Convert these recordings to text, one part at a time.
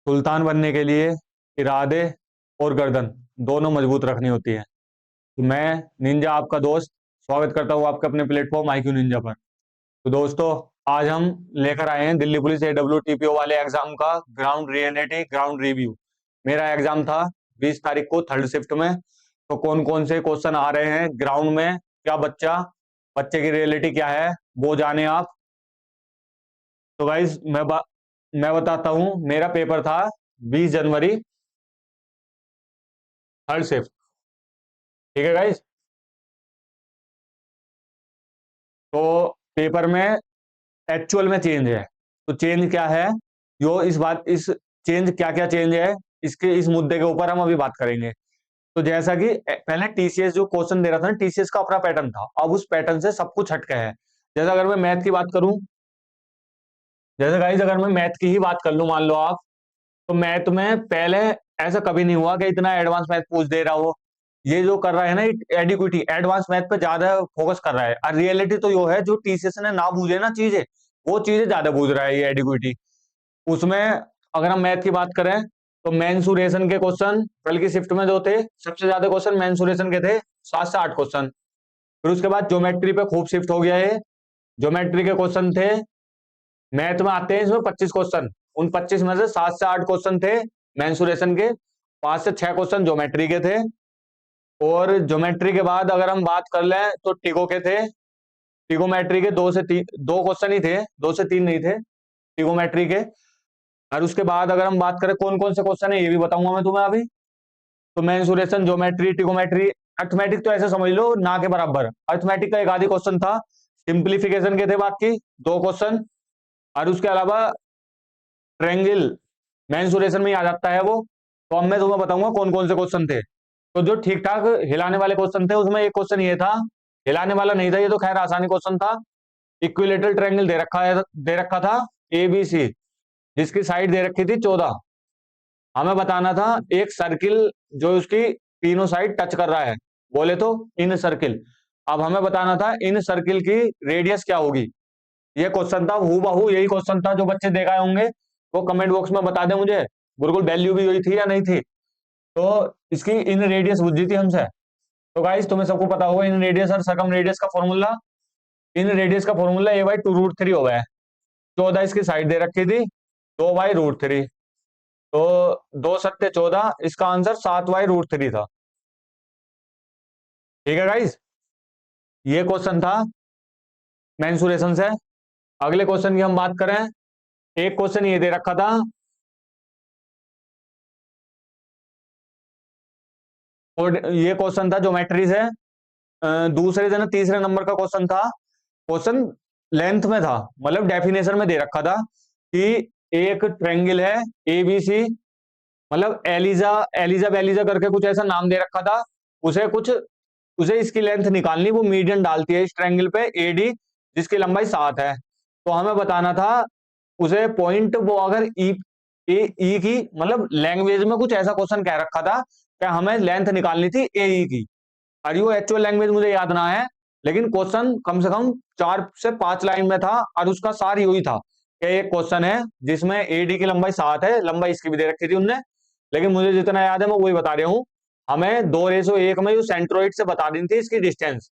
सुल्तान बनने के लिए इरादे और गर्दन दोनों मजबूत रखनी होती है। तो मैं निंजा आपका दोस्त स्वागत करता हूँ आपके अपने प्लेटफॉर्म IQ निंजा पर। तो दोस्तों, आज हम लेकर आए हैं दिल्ली पुलिस AWTPO वाले एग्जाम का ग्राउंड रियलिटी ग्राउंड रिव्यू। मेरा एग्जाम था 20 तारीख को थर्ड शिफ्ट में। तो कौन कौन से क्वेश्चन आ रहे हैं ग्राउंड में, क्या बच्चे की रियलिटी क्या है, वो जाने आप। तो गाइज मैं बताता हूँ, मेरा पेपर था 20 जनवरी थर्ड शिफ्ट। ठीक है गाइज। तो पेपर में एक्चुअल में चेंज है। तो चेंज क्या है, यो इस चेंज क्या क्या चेंज है, इस मुद्दे के ऊपर हम अभी बात करेंगे। तो जैसा कि पहले TCS जो क्वेश्चन दे रहा था ना, TCS का अपना पैटर्न था, अब उस पैटर्न से सब कुछ हटके है। जैसे अगर मैं मैथ की बात करूं, जैसे गाइस अगर मैं मैथ की ही बात कर लूं, मान लो आप, तो मैथ में पहले ऐसा कभी नहीं हुआ कि इतना एडवांस मैथ पूछ दे रहा हो। ये जो कर रहा है ना, एडिक्विटी एडवांस मैथ पे ज्यादा फोकस कर रहा है, और रियलिटी तो यो है जो TCS ने ना बूझे ना चीजें, वो चीजें ज्यादा बूझ रहा है ये एडिक्विटी। उसमें अगर हम मैथ की बात करें, तो मेंसुरेशन के क्वेश्चन कल की शिफ्ट में जो थे, सबसे ज्यादा क्वेश्चन मेंसुरेशन के थे, 7 से 8 क्वेश्चन। फिर उसके बाद ज्योमेट्री पे खूब शिफ्ट हो गया है। ज्योमेट्री के क्वेश्चन थे, मैथ में आते हैं इसमें 25 क्वेश्चन, उन 25 में से 7 से 8 क्वेश्चन थे मेंसुरेशन के, 5 से 6 क्वेश्चन ज्योमेट्री के थे। और ज्योमेट्री के बाद अगर हम बात कर लें तो टिको के थे। टिकोमेट्री के 2 से 3 दो क्वेश्चन ही थे, 2 से 3 नहीं थे टिकोमेट्री के। और उसके बाद अगर हम बात करें कौन कौन से क्वेश्चन है, ये भी बताऊंगा मैं तुम्हें अभी। तो मेंसुरेशन, ज्योमेट्री, टिकोमेट्री, अर्थमेटिक तो ऐसे समझ लो ना के बराबर। अर्थमेटिक का एक आधी क्वेश्चन था। सिंप्लीफिकेशन के थे बाकी 2 क्वेश्चन। और उसके अलावा ट्रेंगल मेंसुरेशन में ही आ जाता है वो। तो अब मैं तुम्हें बताऊंगा कौन कौन से क्वेश्चन थे। तो जो ठीक ठाक हिलाने वाले क्वेश्चन थे, उसमें एक क्वेश्चन ये था, हिलाने वाला नहीं था, ये तो खैर आसानी क्वेश्चन था। इक्विलेटरल ट्रायंगल दे रखा था ABC, जिसकी साइड दे रखी थी 14। हमें बताना था एक सर्किल जो उसकी तीनों साइड टच कर रहा है, बोले तो इन सर्किल। अब हमें बताना था इन सर्किल की रेडियस क्या होगी। ये क्वेश्चन था, हूबहू यही क्वेश्चन था। जो बच्चे देखा होंगे वो कमेंट बॉक्स में बता दें मुझे, बिल्कुल वैल्यू भी यही थी या नहीं थी। तो इसकी इन रेडियस पूछ दी थी हमसे। तो गाइस तुम्हें सबको पता होगा इन रेडियस और सकम रेडियस का फॉर्मूला। इन रेडियस का फॉर्मूला A/2√3 हो गया है। 14 इसकी साइड दे रखी थी, 2/√3। तो 2×7=14, इसका आंसर 7/√3 था। ठीक है गाइस, ये क्वेश्चन था मेंसुरेशन से। अगले क्वेश्चन की हम बात करें, एक क्वेश्चन ये दे रखा था, और ये क्वेश्चन था ज्योमेट्री से। दूसरे दिन तीसरे नंबर का क्वेश्चन था। क्वेश्चन लेंथ में था, मतलब डेफिनेशन में दे रखा था कि एक ट्रायंगल है ABC, मतलब एलिजा एलिजा बेलिजा करके कुछ ऐसा नाम दे रखा था। उसे इसकी लेंथ निकालनी, वो मीडियन डालती है इस ट्रायंगल पे AD, जिसकी लंबाई 7 है। तो हमें बताना था उसे पॉइंट, वो अगर ई की, मतलब लैंग्वेज में कुछ ऐसा क्वेश्चन कह रखा था कि हमें लेंथ निकालनी थी AE की। और ये एक्चुअल लैंग्वेज मुझे याद ना है, लेकिन क्वेश्चन कम से कम 4 से 5 लाइन में था, और उसका सार यही था कि एक क्वेश्चन है जिसमें AD की लंबाई 7 है, लंबाई इसकी भी दे रखी थी उनने, लेकिन मुझे जितना याद है मैं वही बता रहा हूँ। हमें 2:1 में जो सेंट्रोइड से बता दी थी इसकी डिस्टेंस।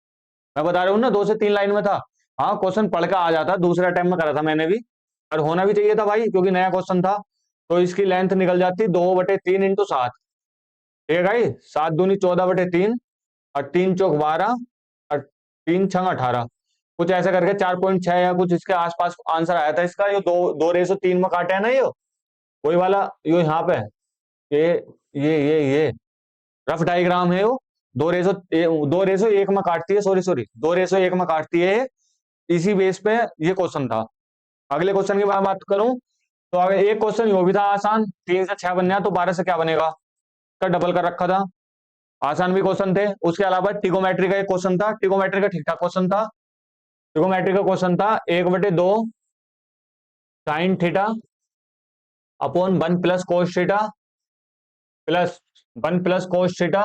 मैं बता रहा हूँ ना, 2 से 3 लाइन में था। हाँ, क्वेश्चन पढ़ के आ जाता, दूसरे अटेम्प्ट में करा था मैंने भी, और होना भी चाहिए था भाई क्योंकि नया क्वेश्चन था। तो इसकी लेंथ निकल जाती 2/3 × 7। ठीक है भाई, 7×2 = 14/3, और 3×4 = 12, और 3×6 = 18। कुछ ऐसा करके 4.6 या कुछ इसके आसपास आंसर आया था इसका। ये 2:3 में काटे है ना, ये वही वाला, ये यहाँ पे, ये ये रफ डायग्राम है वो। 2:1 में काटती है, सॉरी सॉरी, 2:1 में काटती है ये। इसी बेस पे ये क्वेश्चन था। अगले क्वेश्चन की मैं बात करूं, तो अगर एक क्वेश्चन यो भी था आसान, 3 से 6 बनना है तो 12 से क्या बनेगा, का डबल कर रखा था। आसान भी क्वेश्चन थे। उसके अलावा टिकोमेट्री का एक क्वेश्चन था, टिकोमेट्री का ठीक ठाक क्वेश्चन था। टिकोमेट्री का क्वेश्चन था 1/2 sine theta upon 1 + cos theta plus 1 + cos theta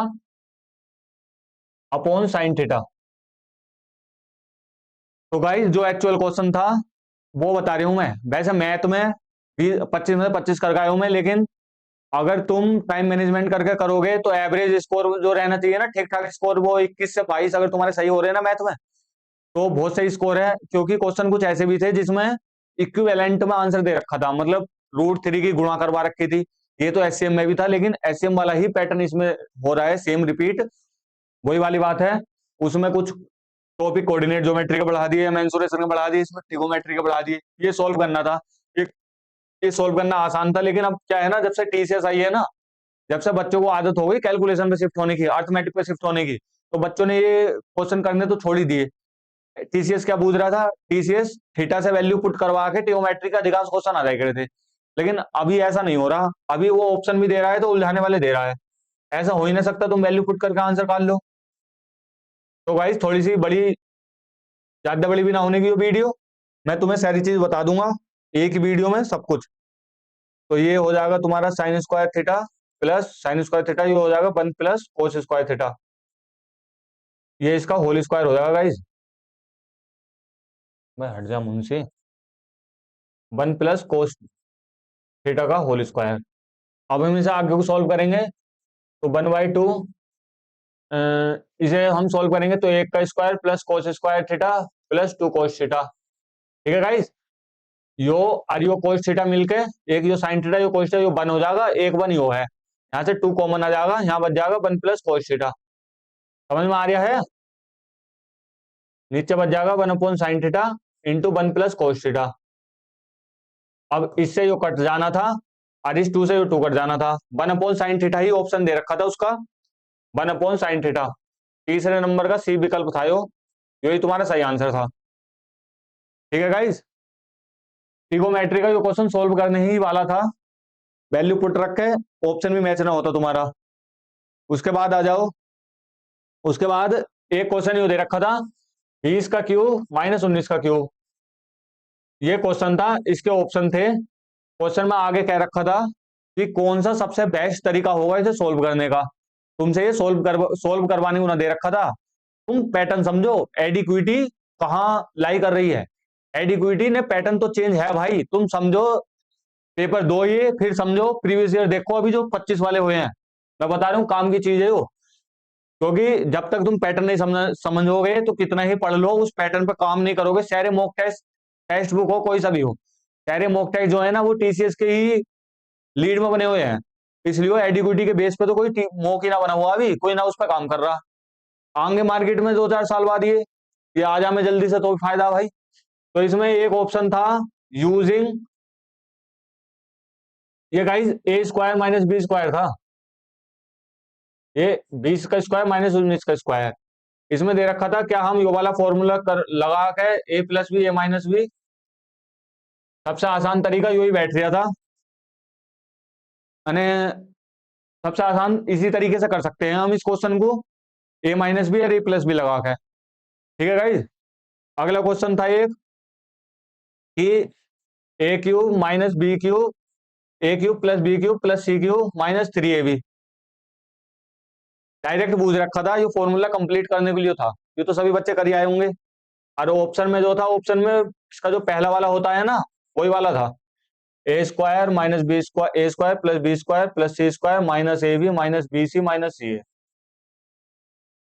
upon sine theta. तो गाइस जो एक्चुअल क्वेश्चन था वो बता रही हूं मैं। वैसे मैथ में 25 में से 25 कर गया हूं मैं, लेकिन अगर तुम टाइम मैनेजमेंट करके करोगे तो एवरेज स्कोर जो रहना चाहिए ना, ठीक ठाक स्कोर, वो 21 से 22 अगर तुम्हारे सही हो रहे हैं ना मैथ में, तो बहुत सही स्कोर है। क्योंकि क्वेश्चन कुछ ऐसे भी थे जिसमें इक्विवेलेंट में आंसर दे रखा था, मतलब √3 की गुणा करवा रखी थी। ये तो एससीएम में भी था, लेकिन एससीएम वाला ही पैटर्न इसमें हो रहा है, सेम रिपीट, वही वाली बात है। उसमें कुछ टॉपिक कोऑर्डिनेट ज्योमेट्री के बढ़ा दिए, मेंसुरेशन के बढ़ा दिए, इसमें ट्रिगोमेट्री के बढ़ा दिए। ये सोल्व करना था। ये ये सोल्व करना आसान था, लेकिन अब क्या है ना, जब से टीसीएस आई है ना, जब से बच्चों को आदत हो गई कैलकुलेशन पे शिफ्ट होने की, अर्थमेटिक पे शिफ्ट होने की, तो बच्चों ने ये क्वेश्चन करने तो छोड़ ही दिए। टीसीएस क्या पूछ रहा था, टीसीएस थीटा से वैल्यू पुट करवा के ट्रिगोमेट्री का अधिकांश क्वेश्चन आ जाए करे थे। लेकिन अभी ऐसा नहीं हो रहा, अभी वो ऑप्शन भी दे रहा है तो उलझाने वाले दे रहा है। ऐसा हो ही नहीं सकता तुम वैल्यू पुट करके आंसर काट लो। तो गाइस थोड़ी सी बड़ी, ज्यादा बड़ी भी ना होने की वो वीडियो, मैं तुम्हें सारी चीज बता दूंगा एक ही वीडियो में सब कुछ। तो ये हो जाएगा तुम्हारा sine square theta plus sine square theta, ये हो जाएगा 1 प्लस कोस स्क्वायर थीटा, ये इसका होल स्क्वायर हो जाएगा गाइस। मैं हट जा मुझसे, 1 प्लस कोस थीटा का होल स्क्वायर। अब हम इसे आगे को सॉल्व करेंगे, तो 1/2, इसे हम सॉल्व करेंगे तो 1 का square plus cos square theta plus 2 cos theta. ठीक है गाइस, यो और यो कोस थीटा मिलके, एक यो साइन थीटा यो कोस थीटा, यो 1 हो जाएगा, एक 1 यो है, यहाँ से 2 कॉमन आ जाएगा, यहाँ बच जाएगा 1 प्लस कोस थीटा। समझ में आ रहा है? नीचे बच जाएगा 1/sin theta into 1 plus cos theta. अब इससे यो कट जाना था और इस 2 से यो 2 कट जाना था। 1/sin थीटा ही ऑप्शन दे रखा था उसका, 1/sin थीटा। तीसरे नंबर का सी विकल्प था यो, यही तुम्हारा सही आंसर था। ठीक है गाइस, ट्रिगोमेट्री का जो क्वेश्चन सोल्व करने ही वाला था, वैल्यू पुट रख के ऑप्शन भी मैच ना होता तुम्हारा। उसके बाद आ जाओ, उसके बाद एक क्वेश्चन ये दे रखा था 20 का क्यूब माइनस 19 का क्यूब, ये क्वेश्चन था, इसके ऑप्शन थे। क्वेश्चन में आगे कह रखा था कि कौन सा सबसे बेस्ट तरीका होगा इसे सोल्व करने का। तुमसे ये सोल्व करवाने को ना दे रखा था, तुम पैटर्न समझो, एडिक्विटी कहाँ लाई कर रही है। एडिक्विटी ने पैटर्न तो चेंज है भाई, तुम समझो। पेपर दो ये, फिर समझो प्रीवियस ईयर देखो, अभी जो 25 वाले हुए हैं, मैं बता रहा हूँ काम की चीज है वो। क्योंकि जब तक तुम पैटर्न नहीं समझोगे तो कितना ही पढ़ लो, उस पैटर्न पर काम नहीं करोगे। सारे मॉक टेस्ट, टेक्स्ट बुक हो कोई सा भी हो, सारे मॉक टेस्ट जो है ना वो टीसीएस के ही लीड में बने हुए हैं। इसलिए एडिक्विटी के बेस पे तो कोई मॉक ही ना बना हुआ, अभी कोई ना उस पर काम कर रहा। आएंगे मार्केट में 2-4 साल बाद ये आ जा में जल्दी से, तो फायदा भाई। तो इसमें एक ऑप्शन था यूजिंग, ये गाइस ए स्क्वायर माइनस बी स्क्वायर था, ये 20 का स्क्वायर माइनस 19 का स्क्वायर। इसमें दे रखा था क्या, हम ये वाला फॉर्मूला कर लगा के ए प्लस बी ए माइनस बी, सबसे आसान तरीका यही बैठ रहा था। यानी सबसे आसान इसी तरीके से कर सकते हैं हम इस क्वेश्चन को, ए माइनस बी और ए प्लस बी लगा के। ठीक है गाइज, अगला क्वेश्चन था एक कि a cube minus b cube, a cube plus b cube plus c cube minus 3ab। Direct पूछ रखा था, ये फॉर्मूला कंप्लीट करने के लिए था, ये तो सभी बच्चे कर ही आए होंगे। और ऑप्शन में जो था, ऑप्शन में इसका जो पहला वाला होता है ना, वही वाला था, a square minus b square, a square plus b square plus c square minus a b minus b c minus c a,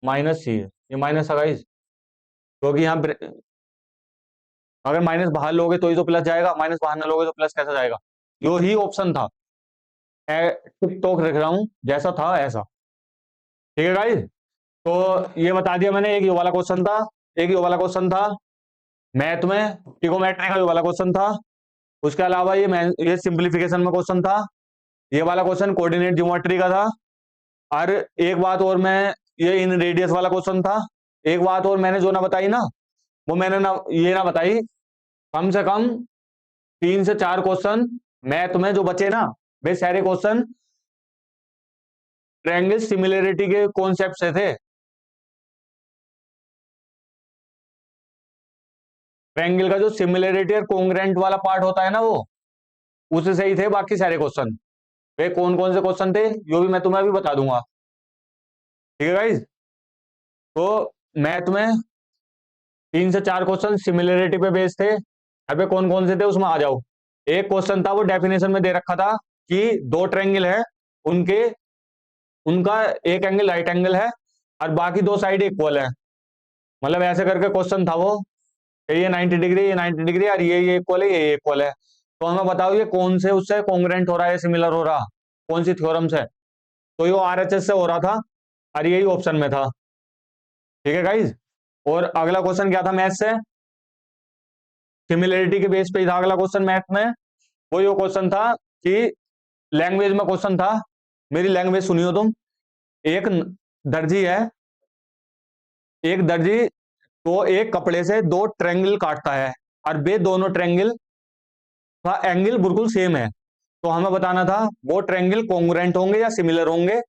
minus c है, ये माइनस है गाइस। क्योंकि यहाँ अगर माइनस बाहर लोगे तो ही तो प्लस जाएगा, माइनस बाहर ना लोगे तो प्लस कैसे जाएगा। यो ही ऑप्शन था, टिक टॉक रख रहा हूं, जैसा था ऐसा। ठीक है गाइस, तो ये बता दिया मैंने, एक ये वाला क्वेश्चन था, एक ये वाला क्वेश्चन था मैथ में, ट्रिगोमेट्री का ये वाला क्वेश्चन था। उसके अलावा ये सिंप्लीफिकेशन में क्वेश्चन था, ये वाला क्वेश्चन कोऑर्डिनेट ज्योमेट्री का था। और एक बात और, मैं ये इन रेडियस वाला क्वेश्चन था। एक बात और मैंने जो ना बताई ना, वो मैंने ना ये ना बताई, कम से कम 3 से 4 क्वेश्चन मैथ में जो बचे ना, वे सारे क्वेश्चन ट्रायंगल सिमिलरिटी के कॉन्सेप्ट से थे। ट्रायंगल का जो सिमिलरिटी और कॉन्ग्रेंट वाला पार्ट होता है ना, वो उससे ही थे बाकी सारे क्वेश्चन। वे कौन कौन से क्वेश्चन थे, यो भी मैं तुम्हें अभी बता दूंगा। ठीक है गाइज, तो मैथ में 3 से 4 क्वेश्चन सिमिलरिटी पे बेस्ड थे। अबे कौन कौन से थे उसमें आ जाओ। एक क्वेश्चन था वो डेफिनेशन में दे रखा था कि दो ट्रायंगल है, उनके उनका एक एंगल राइट एंगल है और बाकी दो साइड इक्वल है। मतलब ऐसे करके क्वेश्चन था वो, ये 90 डिग्री, ये 90 डिग्री और ये इक्वल है, ये इक्वल है। तो हमें बताओ ये कौन से उससे कॉन्ग्रुएंट हो रहा है, सिमिलर हो रहा, कौन सी थ्योरम से? तो ये आरएचएस से हो रहा था और यही ऑप्शन में था। ठीक है गाइज। और अगला क्वेश्चन क्या था मैथ से? सिमिलरिटी के बेस पे ही था अगला क्वेश्चन मैथ में। वो ये क्वेश्चन था कि लैंग्वेज में क्वेश्चन था, मेरी लैंग्वेज सुनियो तुम। एक दर्जी है, एक दर्जी तो एक कपड़े से दो ट्रायंगल काटता है और वे दोनों ट्रायंगल का एंगल बिल्कुल सेम है। तो हमें बताना था वो ट्रायंगल कॉन्ग्रुएंट होंगे या सिमिलर होंगे।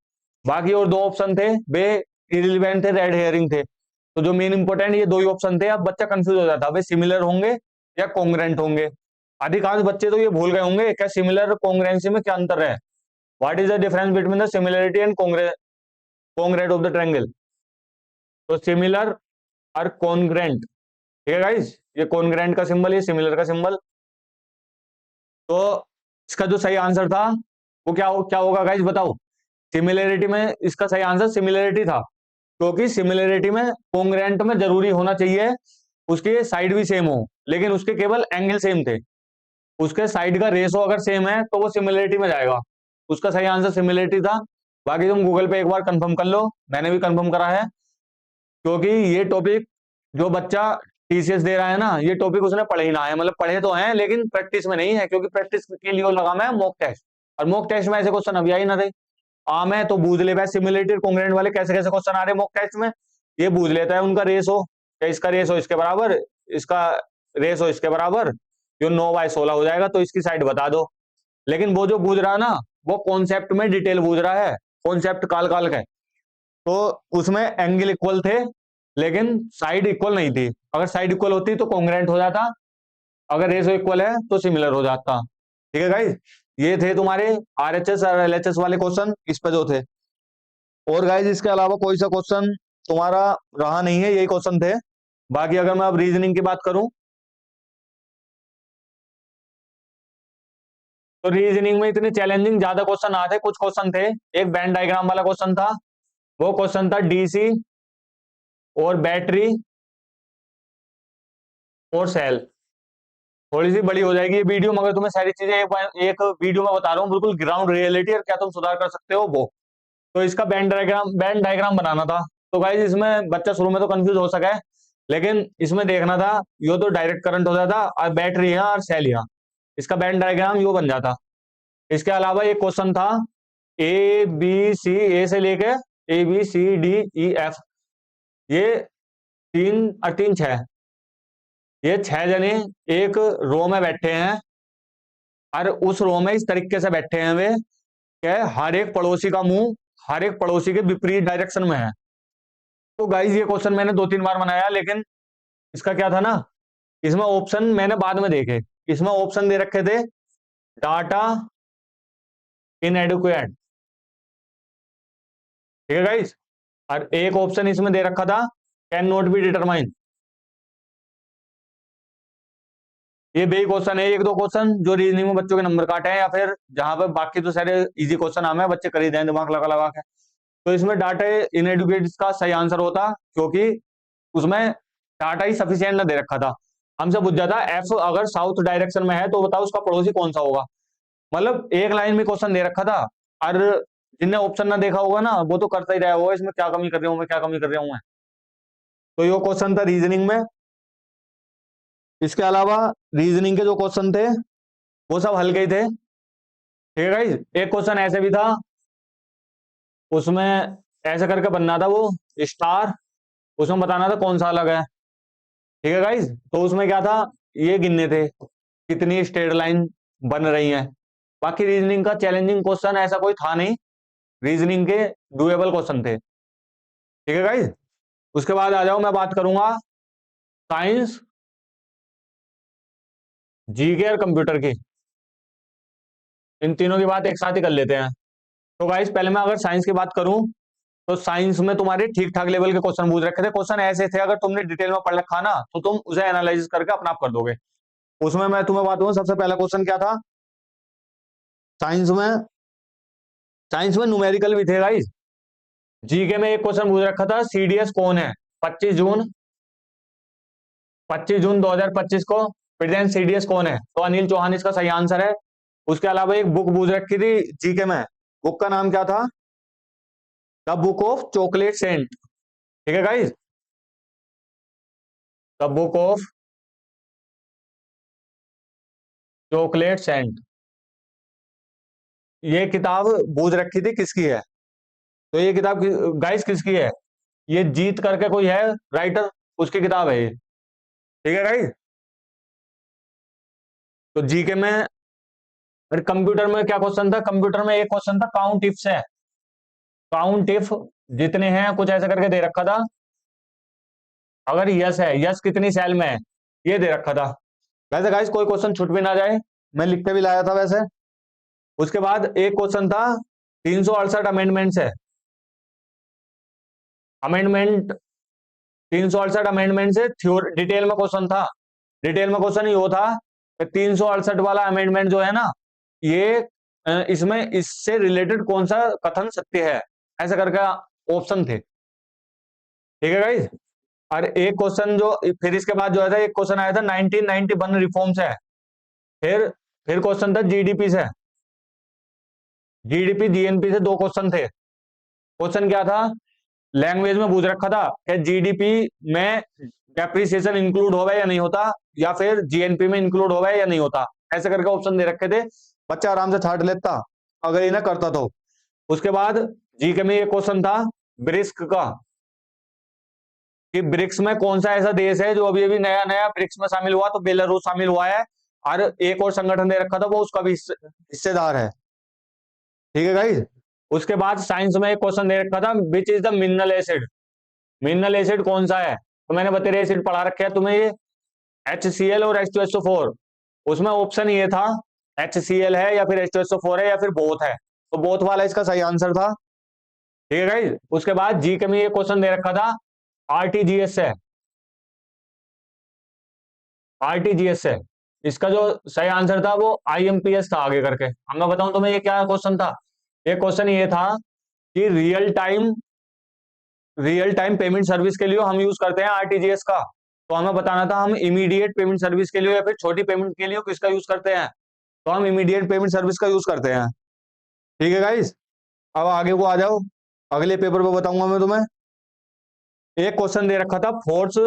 बाकी और दो ऑप्शन थे, वे इररिलेवेंट थे, रेड हेयरिंग थे। तो जो मेन इंपॉर्टेंट ये दो ही ऑप्शन थे। अब बच्चा कंफ्यूज हो जाता वे सिमिलर होंगे या कॉन्ग्रुएंट होंगे। अधिकांश बच्चे तो ये भूल गए होंगे क्या सिमिलर कॉन्ग्रुएंसी में क्या अंतर है। What is the difference between the similarity and congruent of the triangle? तो सिमिलर और कॉन्ग्रुएंट। ठीक है गाइस, ये कॉन्ग्रुएंट का सिंबल, ये सिमिलर का सिंबल। तो इसका जो सही आंसर था वो क्या होगा गाइस बताओ? सिमिलरिटी में इसका सही आंसर सिमिलरिटी था, क्योंकि सिमिलरिटी में कॉन्ग्रुएंट में जरूरी होना चाहिए उसके साइड भी सेम हो, लेकिन उसके केवल एंगल सेम थे। उसके साइड का रेशो अगर सेम है तो वो सिमिलरिटी में जाएगा। उसका सही आंसर सिमिलरिटी था। बाकी तुम गूगल पे एक बार कंफर्म कर लो, मैंने भी कंफर्म करा है। क्योंकि ये टॉपिक जो बच्चा टीसीएस दे रहा है ना, ये टॉपिक उसने पढ़े ही ना है। मतलब पढ़े तो हैं लेकिन प्रैक्टिस में नहीं है, क्योंकि प्रैक्टिस के लिए लगा मैं मॉक टेस्ट, और मॉक टेस्ट में ऐसे क्वेश्चन अभी आई ना थे। आम है तो बूझ ले भाई सिमिलरिटी और कॉन्ग्रुएंट वाले कैसे कैसे क्वेश्चन आ रहे हैं मॉक टेस्ट में, ये बूझ लेता है उनका रेशो, इसका रेशो इसके बराबर, इसका रेशो इसके बराबर, जो 9/16 हो जाएगा, तो इसकी साइड बता दो। लेकिन वो जो बूझ रहा है ना, वो कॉन्सेप्ट में डिटेल बूझ रहा है, कॉन्सेप्ट काल काल का। तो उसमें एंगल इक्वल थे लेकिन साइड इक्वल नहीं थी। अगर साइड इक्वल होती तो कॉन्ग्रुएंट हो जाता, अगर रेशो इक्वल है तो सिमिलर हो जाता। ठीक है गाइस, ये थे तुम्हारे आरएचएस और एलएचएस वाले क्वेश्चन इस पे जो थे। और गाइस इसके अलावा कोई सा क्वेश्चन तुम्हारा रहा नहीं है, यही क्वेश्चन थे। बाकी अगर मैं अब रीजनिंग की बात करूं तो रीजनिंग में इतने चैलेंजिंग ज्यादा क्वेश्चन आते, कुछ क्वेश्चन थे। एक बैंड डायग्राम वाला क्वेश्चन था, वो क्वेश्चन था डीसी और बैटरी और सेल। थोड़ी सी बड़ी हो जाएगी ये वीडियो, मगर तुम्हें सारी चीजें एक वीडियो में बता रहा हूँ, बिल्कुल ग्राउंड रियलिटी और क्या तुम सुधार कर सकते हो वो। तो इसका बैंड डायग्राम बनाना था। तो गाइस इसमें बच्चा शुरू में तो कंफ्यूज हो सका है, लेकिन इसमें देखना था यो तो डायरेक्ट करंट हो जाता और बैटरी यहाँ और सेल यहाँ, इसका बैंड डायग्राम यो बन जाता। इसके अलावा एक क्वेश्चन था ए बी सी, ए से लेके ABCDEF, ये तीन और तीन छह, ये छह जने एक रो में बैठे हैं और उस रो में इस तरीके से बैठे हैं वे कि हर एक पड़ोसी का मुंह हर एक पड़ोसी के विपरीत डायरेक्शन में है। तो गाइस ये क्वेश्चन मैंने 2-3 बार बनाया, लेकिन इसका क्या था ना, इसमें ऑप्शन मैंने बाद में देखे, इसमें ऑप्शन दे रखे थे डाटा इनएडिक्वेट। ठीक है गाइस, और एक ऑप्शन इसमें दे रखा था कैन नॉट बी डिटरमाइन। ये बे क्वेश्चन है, एक दो क्वेश्चन जो रीजनिंग में बच्चों के नंबर काटे हैं, या फिर जहां पे बाकी तो सारे इजी क्वेश्चन हमें बच्चे कर ही दें दिमाग लगा लगा के। तो इसमें डाटा इनएडुकेट का सही आंसर होता, क्योंकि उसमें डाटा ही सफिशियंट ना दे रखा था। हमसे पूछ जाता एफ अगर साउथ डायरेक्शन में है तो बताओ उसका पड़ोसी कौन सा होगा। मतलब एक लाइन में क्वेश्चन दे रखा था, और जिनने ऑप्शन ना देखा होगा ना वो तो करता ही रहा होगा इसमें क्या कमी कर रहा हूं मैं, क्या कमी कर रहा हूं मैं। तो ये क्वेश्चन था रीजनिंग में। इसके अलावा रीजनिंग के जो क्वेश्चन थे वो सब हल्के ही थे। ठीक है गाइस, एक क्वेश्चन ऐसे भी था, उसमें ऐसे करके बनना था वो स्टार, उसमें बताना था कौन सा अलग है। ठीक है गाइस, तो उसमें क्या था, ये गिनने थे कितनी स्ट्रेट लाइन बन रही है। बाकी रीजनिंग का चैलेंजिंग क्वेश्चन ऐसा कोई था नहीं, रीजनिंग के डुएबल क्वेश्चन थे। ठीक है गाइस, उसके बाद आ जाओ मैं बात करूंगा साइंस, जीके और कंप्यूटर की। इन तीनों की बात एक साथ ही कर लेते हैं। तो गाइस पहले मैं अगर साइंस की बात करूं तो साइंस में तुम्हारे ठीक ठाक लेवल के क्वेश्चन पूछ रखे थे। क्वेश्चन ऐसे थे अगर तुमने डिटेल में पढ़ रखा ना तो तुम उसे एनालाइज करके अपना आप कर दोगे। उसमें मैं तुम्हें बात दूं, सबसे पहला क्वेश्चन क्या था साइंस में, साइंस में न्यूमेरिकल भी थे गाइस। जीके में एक क्वेश्चन पूछ रखा था, सीडीएस कौन है? 25 जून 2025 को प्रेजेंट सीडीएस कौन है? तो अनिल चौहान इसका सही आंसर है। उसके अलावा एक बुक पूछ रखी थी जीके में, बुक का नाम क्या था? The book of chocolate saint. ठीक है guys, the book of chocolate saint. ये किताब पूछ रखी थी किसकी है? तो ये किताब गाइस किसकी है? ये जीत करके कोई है राइटर, उसकी किताब है ये। ठीक है गाइस, तो जीके में, फिर कंप्यूटर में क्या क्वेश्चन था? कंप्यूटर में एक क्वेश्चन था काउंट इफ से, काउंट इफ जितने हैं कुछ ऐसा करके दे रखा था। अगर यस है, यस कितनी सेल में है, ये दे रखा था। वैसे गाइस कोई क्वेश्चन छूट भी ना जाए, मैं लिख के भी लाया था वैसे। उसके बाद एक क्वेश्चन था 368 अमेंडमेंट है, अमेंडमेंट 368 अमेंडमेंट से थ्योरी डिटेल में क्वेश्चन था। डिटेल में क्वेश्चन ये था 368 वाला अमेंडमेंट जो है ना, ये इसमें इससे रिलेटेड कौन सा कथन सत्य है, ऐसा करके ऑप्शन थे। ठीक है गाइस, और एक क्वेश्चन जो फिर इसके बाद जो है एक क्वेश्चन आया था 1991 रिफॉर्म से। फिर क्वेश्चन था जीडीपी से, जीडीपी जीएनपी से दो क्वेश्चन थे। क्वेश्चन क्या था? लैंग्वेज में पूछ रखा था कि जीडीपी में डेप्रिसिएशन इंक्लूड होगा या नहीं होता, या फिर जीएनपी में इंक्लूड होगा या नहीं होता, ऐसे करके ऑप्शन दे रखे थे। बच्चा आराम से छाट लेता अगर इन्हें करता तो। उसके बाद जीके में एक क्वेश्चन था ब्रिक्स का, कि ब्रिक्स में कौन सा ऐसा देश है जो अभी अभी नया नया ब्रिक्स में शामिल हुआ? तो बेलारूस शामिल हुआ है, और एक और संगठन दे रखा था वो उसका भी हिस्सेदार है। ठीक है गाइस, उसके बाद साइंस में एक क्वेश्चन दे रखा था which is the mineral acid. Mineral acid कौन सा है? तो मैंने बतेरे एसिड पढ़ा रखे है तुम्हें, ये HCl और H2SO4। उसमें ऑप्शन ये था HCl है या फिर H2SO4 है या फिर बोथ है, तो बोथ वाला इसका सही आंसर था। ठीक है गाइस, उसके बाद जी के में ये क्वेश्चन दे रखा था आरटीजीएस है, आरटीजीएस है। इसका जो सही आंसर था वो IMPS था आगे करके। अब मैं बताऊं तुम्हें ये क्या क्वेश्चन था। ये क्वेश्चन ये था कि रियल टाइम पेमेंट सर्विस के लिए हम यूज करते हैं आरटीजीएस का, तो हमें बताना था हम इमीडिएट पेमेंट सर्विस के लिए या फिर छोटी पेमेंट के लिए किसका यूज करते हैं? तो हम इमीडिएट पेमेंट सर्विस का यूज करते हैं। ठीक है गाइस, अब आगे को आ जाओ, अगले पेपर पे बताऊंगा मैं तुम्हें। एक क्वेश्चन दे रखा था फोर्स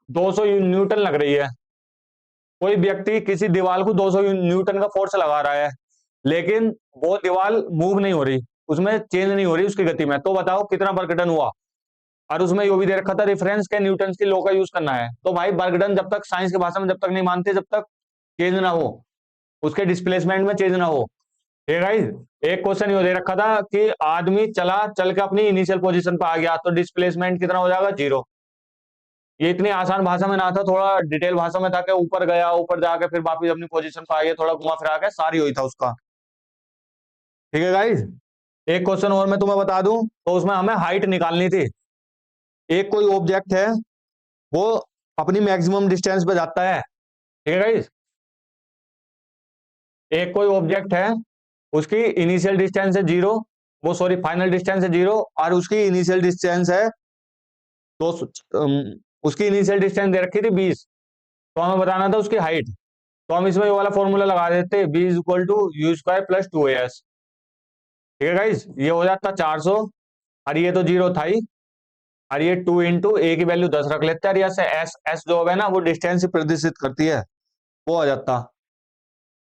200 न्यूटन लग रही है, कोई व्यक्ति किसी दीवार को 200 न्यूटन का फोर्स लगा रहा है, लेकिन वो दीवार मूव नहीं हो रही, उसमें चेंज नहीं हो रही उसकी गति में, तो बताओ कितना वर्क डन हुआ? और उसमें ये भी दे रखा था रेफरेंस के न्यूटन की लॉ का यूज करना है। तो भाई वर्क डन जब तक साइंस की भाषा में जब तक नहीं मानते, जब तक चेंज ना हो, उसके डिस्प्लेसमेंट में चेंज ना हो। ठीक है गाइस, एक क्वेश्चन ये दे रखा था कि आदमी चल के अपनी इनिशियल पोजीशन पर आ गया तो डिस्प्लेसमेंट कितना हो जाएगा? 0। ये इतनी आसान भाषा में ना था, थोड़ा डिटेल भाषा में था कि ऊपर गया, ऊपर जाके फिर वापिस अपनी पोजीशन पर आ गया, थोड़ा घुमा फिरा के सारी हुई था उसका। ठीक है गाइस, एक क्वेश्चन और मैं तुम्हें बता दूं, तो उसमें हमें हाइट निकालनी थी। एक कोई ऑब्जेक्ट है वो अपनी मैक्सिमम डिस्टेंस पे जाता है। ठीक है गाइस, एक कोई ऑब्जेक्ट है उसकी इनिशियल डिस्टेंस है 0, वो सॉरी फाइनल डिस्टेंस है 0, और उसकी इनिशियल डिस्टेंस है दो, उसकी इनिशियल डिस्टेंस दे रखी थी 20, तो हमें बताना था उसकी हाइट। तो हम इसमें ये वाला फॉर्मूला लगा देते, b equal to u square plus 2as। ठीक है गाइस, ये हो जाता 400, और ये तो 0 था ही, और ये 2 इंटू ए की वैल्यू 10 रख लेते हैं, और यहाँ से एस जो है ना वो डिस्टेंस प्रदर्शित करती है, वो आ जाता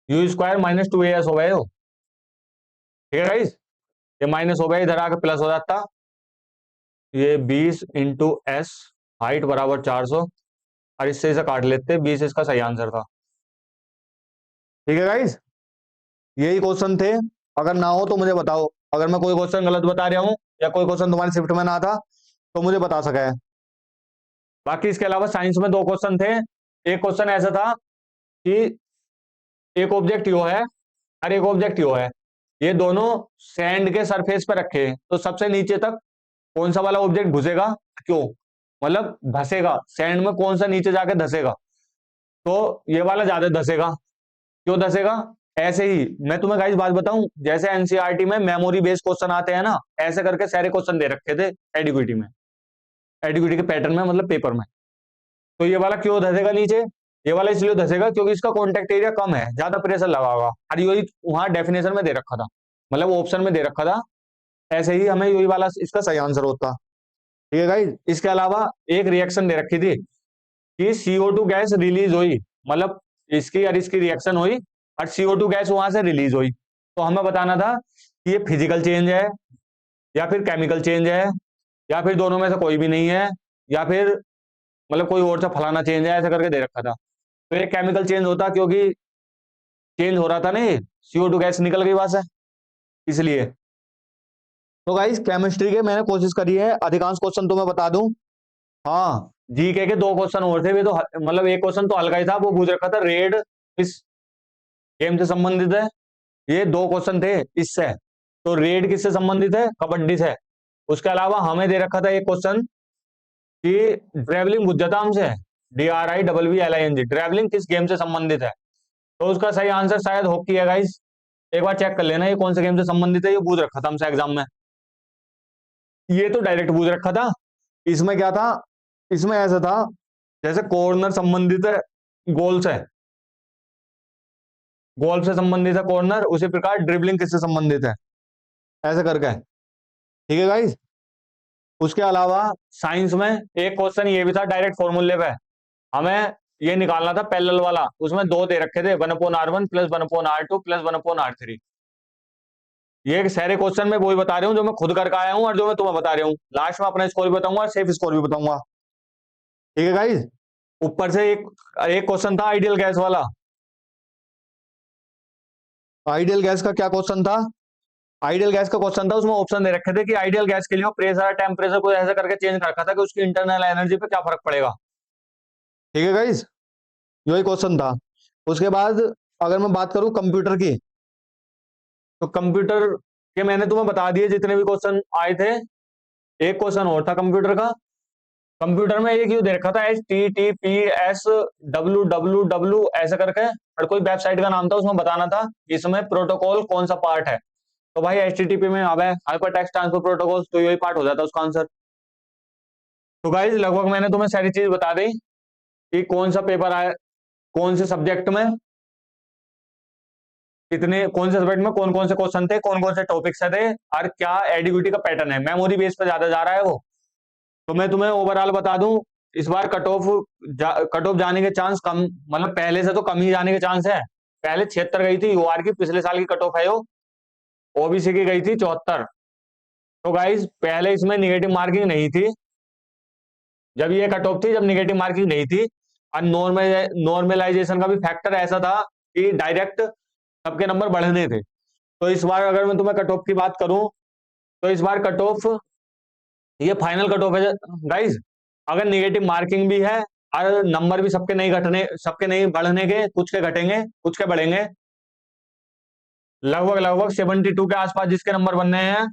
यू स्क्वायर माइनस 2as हो गए हो। ठीक है गाइस, ये माइनस हो गया, इधर आके प्लस हो जाता, ये 20 इंटू एस हाइट बराबर 400, और इससे इसे काट लेते, 20 इसका सही आंसर था। ठीक है गाइस, यही क्वेश्चन थे। अगर ना हो तो मुझे बताओ, अगर मैं कोई क्वेश्चन गलत बता रहा हूं या कोई क्वेश्चन तुम्हारी शिफ्ट में ना था तो मुझे बता सका है। बाकी इसके अलावा साइंस में दो क्वेश्चन थे। एक क्वेश्चन ऐसा था कि एक ऑब्जेक्ट यो है और एक ऑब्जेक्ट यो है, ये दोनों सैंड के सरफेस पे रखे हैं, तो सबसे नीचे तक कौन सा वाला ऑब्जेक्ट घुसेगा? क्यों? मतलब धसेगा, सैंड में कौन सा नीचे जाके धसेगा? तो ये वाला ज्यादा धसेगा। क्यों धसेगा? ऐसे ही मैं तुम्हें गाइस बात बताऊं, जैसे एनसीईआरटी में मेमोरी बेस्ड क्वेश्चन आते हैं ना, ऐसे करके सारे क्वेश्चन दे रखे थे एडीक्यूटी में, एडीक्यूटी के पैटर्न में, मतलब पेपर में। तो ये वाला क्यों धसेगा नीचे? ये वाला इसलिए धसेगा क्योंकि इसका कॉन्टेक्ट एरिया कम है, ज्यादा प्रेशर लगा होगा, और यही वहां डेफिनेशन में दे रखा था, मतलब ऑप्शन में दे रखा था। ऐसे ही हमें यही वाला इसका सही आंसर होता। ठीक है गाइस, इसके अलावा एक रिएक्शन दे रखी थी कि CO2 गैस रिलीज हुई, मतलब इसकी और इसकी रिएक्शन हुई और CO2 गैस वहां से रिलीज हुई। तो हमें बताना था कि ये फिजिकल चेंज है या फिर केमिकल चेंज है या फिर दोनों में से कोई भी नहीं है, या फिर मतलब कोई और सा फलाना चेंज है, ऐसा करके दे रखा था। तो ये केमिकल चेंज होता क्योंकि चेंज हो रहा था ना, ये CO2 गैस निकल गई वहां से, इसलिए। तो गाइस केमिस्ट्री के मैंने कोशिश करी है, अधिकांश क्वेश्चन तो मैं बता दूं। हाँ, जीके के 2 क्वेश्चन और थे, वे तो मतलब एक क्वेश्चन तो हल्का ही था, वो पूछ रखा था रेड किस गेम से संबंधित है। ये 2 क्वेश्चन थे इससे। तो रेड किससे संबंधित है? कबड्डी से। उसके अलावा हमें दे रखा था एक क्वेश्चन कि ट्रेवलिंग पूछ जाता हमसे, DRIVVLING, ट्रेवलिंग किस गेम से संबंधित है? तो उसका सही आंसर शायद हॉकी है गाइस। एक बार चेक कर लेना ये कौन से गेम से संबंधित है, ये पूछ रखा था हमसे एग्जाम में। ये तो डायरेक्ट पूछ रखा था। इसमें क्या था? इसमें ऐसा था जैसे कॉर्नर संबंधित है गोल से, गोल से संबंधित है कॉर्नर, उसी प्रकार ड्रिबलिंग किससे संबंधित है, ऐसे करके। ठीक है गाइस। उसके अलावा साइंस में एक क्वेश्चन ये भी था डायरेक्ट फॉर्मूले पे, हमें ये निकालना था पैरेलल वाला। उसमें 2 दे रखे थे, 1/R1 + 1/R2 + 1/R3। ये सारे क्वेश्चन में वही बता रहा हूँ जो मैं खुद करके आया हूँ और जो मैं तुम्हें बता रहा हूँ। लास्ट में अपना स्कोर भी बताऊंगा, सेफ स्कोर भी बताऊंगा। ठीक है गाइस। ऊपर से एक एक क्वेश्चन था आइडियल गैस वाला। आइडियल गैस का क्या क्वेश्चन था? आइडियल गैस का क्वेश्चन था, उसमें ऑप्शन दे रखे थे कि आइडियल गैस के लिए प्रेशर टेम्परेचर को ऐसा करके चेंज कर रखा था कि उसकी इंटरनल एनर्जी पे क्या फर्क पड़ेगा। ठीक है गाइस, यही क्वेश्चन था। उसके बाद अगर मैं बात करूं कंप्यूटर की, तो कंप्यूटर के मैंने तुम्हें बता दिए जितने भी क्वेश्चन आए थे। एक क्वेश्चन और था कंप्यूटर का। कंप्यूटर में ये क्यों दे रखा था HTTPS WWW ऐसे करके, और कोई वेबसाइट का नाम था, उसमें बताना था इसमें प्रोटोकॉल कौन सा पार्ट है। तो भाई HTTP में अब है हाइपर टेक्स्ट ट्रांसफर प्रोटोकॉल, तो यही पार्ट हो जाता है उसका आंसर। तो गाइज लगभग मैंने तुम्हें सारी चीज बता दी कि कौन सा पेपर आया, कौन से सब्जेक्ट में कितने, कौन से सब्जेक्ट में कौन कौन से क्वेश्चन थे, कौन कौन से टॉपिक्स थे, और क्या एडीक्यूटी का पैटर्न है। मेमोरी बेस पे ज्यादा जा रहा है वो। तो मैं तुम्हें ओवरऑल बता दूं, इस बार कट ऑफ जाने के चांस कम, मतलब पहले से तो कम ही जाने के चांस है। पहले 76 गई थी यूआर की, पिछले साल की कट ऑफ है वो। ओबीसी की गई थी 74। तो गाइज पहले इसमें निगेटिव मार्किंग नहीं थी, जब ये कट ऑफ थी, जब निगेटिव मार्किंग नहीं थी। और नॉर्मलाइजेशन का भी फैक्टर ऐसा था कि डायरेक्ट सबके नंबर बढ़ने थे। तो इस बार अगर मैं तुम्हें कट ऑफ की बात करूं, तो इस बार कट ऑफ, ये फाइनल कट ऑफ है गाइज। अगर निगेटिव मार्किंग भी है और नंबर भी सबके नहीं घटने, सबके नहीं बढ़ने के, कुछ के घटेंगे कुछ के बढ़ेंगे, लगभग लगभग 72 के आसपास जिसके नंबर बनने हैं,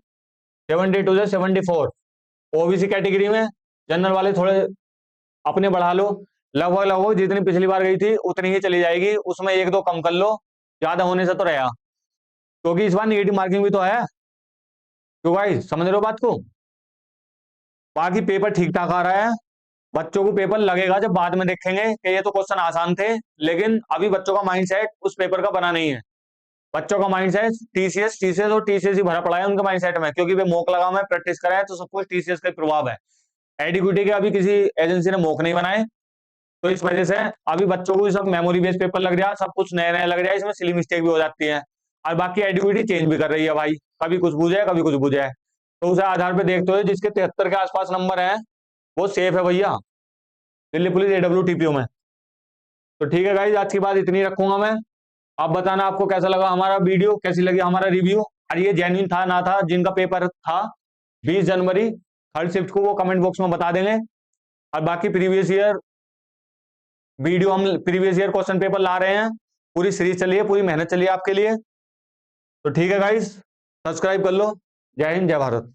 72 से 74। ओबीसी कैटेगरी में जनरल वाले थोड़े अपने बढ़ा लो, लगभग लगभग जितनी पिछली बार गई थी उतनी ही चली जाएगी, उसमें 1-2 कम कर लो, ज्यादा होने से तो रहा, क्योंकि इस बार निगेटिव मार्किंग भी तो है। क्यों भाई, समझ रहे हो बात को? बाकी पेपर ठीक ठाक आ रहा है। बच्चों को पेपर लगेगा जब बाद में देखेंगे कि ये तो क्वेश्चन आसान थे, लेकिन अभी बच्चों का माइंडसेट उस पेपर का बना नहीं है। बच्चों का माइंडसेट टीसीएस टीसीएस और टीसीएस ही भरा पड़ा है उनके माइंडसेट में, क्योंकि वे मॉक लगाओ में प्रैक्टिस करा है, तो सब कुछ टीसीएस का प्रभाव है। एडीक्यूटी के अभी किसी एजेंसी ने मॉक नहीं बनाए, तो इस वजह से अभी बच्चों को सब मेमोरी बेस्ड पेपर लग रहा है, सब कुछ नया नया लग रहा है, इसमें सिली मिस्टेक भी हो जाती है। और बाकी एडीक्यूटी चेंज भी कर रही है भाई, कभी कुछ पूछे कभी कुछ पूछे। तो उस आधार पर देखते हुए जिसके 73 के आसपास नंबर है वो सेफ है भैया, दिल्ली पुलिस AWTPO में। तो ठीक है गाइज, आज की बात इतनी रखूंगा मैं। आप बताना आपको कैसा लगा हमारा वीडियो, कैसी लगी हमारा रिव्यू, और ये जेन्युइन था ना था, जिनका पेपर था 20 जनवरी 3rd शिफ्ट को, वो कमेंट बॉक्स में बता देंगे। और बाकी प्रीवियस ईयर वीडियो, हम प्रीवियस ईयर क्वेश्चन पेपर ला रहे हैं, पूरी सीरीज चलिए, पूरी मेहनत चलिए आपके लिए। तो ठीक है गाइज, सब्सक्राइब कर लो। जय हिंद, जय भारत।